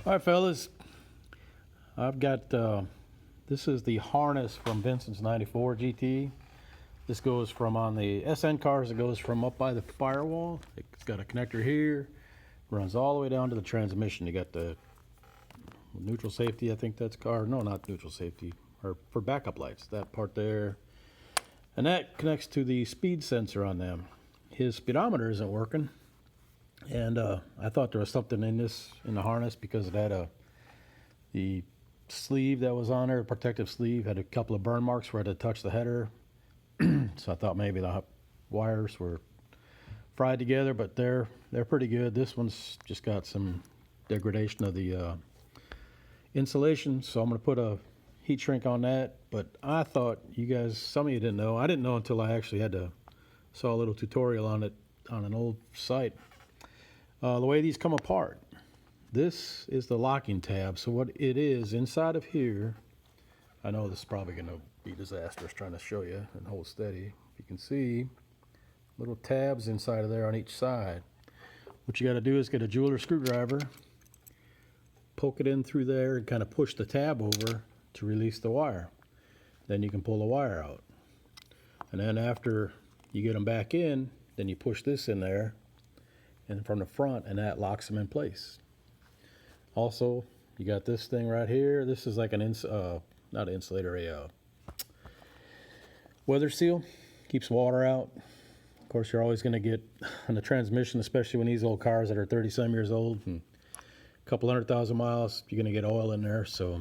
All right, fellas, I've got, this is the harness from Vincent's 94 GT. This goes from on the SN cars, it goes from up by the firewall. It's got a connector here, runs all the way down to the transmission. You got the neutral safety, I think that's car. No, not neutral safety, or for backup lights, that part there. And that connects to the speed sensor on them. His speedometer isn't working. And I thought there was something in the harness, because it had the sleeve that was on there, the protective sleeve, had a couple of burn marks where it had touched the header. So I thought maybe the wires were fried together, but they're pretty good. This one's just got some degradation of the insulation, so I'm going to put a heat shrink on that. But I thought you guys, some of you didn't know. I didn't know until I actually saw a little tutorial on it on an old site. The way these come apart. This is the locking tab. So what it is inside of here, I know this is probably going to be disastrous trying to show you and hold steady. You can see little tabs inside of there on each side. What you got to do is get a jeweler screwdriver, poke it in through there, and kind of push the tab over to release the wire. Then you can pull the wire out. And then after you get them back in, then you push this in there and from the front, and that locks them in place. Also, you got this thing right here. This is like an not an insulator, a weather seal. Keeps water out. Of course, you're always going to get on the transmission, especially when these old cars that are 30-some years old and a couple 100,000 miles, you're going to get oil in there. So,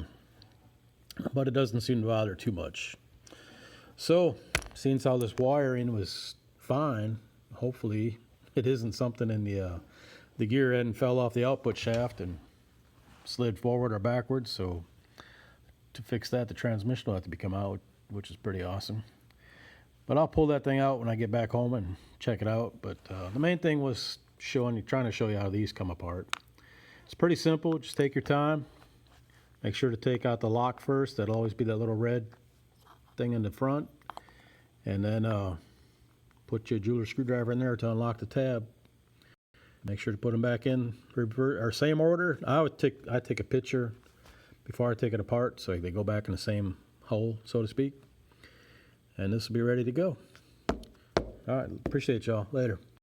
but it doesn't seem to bother too much. So, seeing how this wiring was fine, hopefully it isn't something in the gear end fell off the output shaft and slid forward or backwards. So to fix that, the transmission will have to be come out, which is pretty awesome. But I'll pull that thing out when I get back home and check it out. But the main thing was trying to show you how these come apart. It's pretty simple. Just take your time. Make sure to take out the lock first. That'll always be that little red thing in the front. And then put your jeweler screwdriver in there to unlock the tab. Make sure to put them back in or same order. I take a picture before I take it apart so they go back in the same hole, so to speak. And this will be ready to go. All right, appreciate y'all. Later.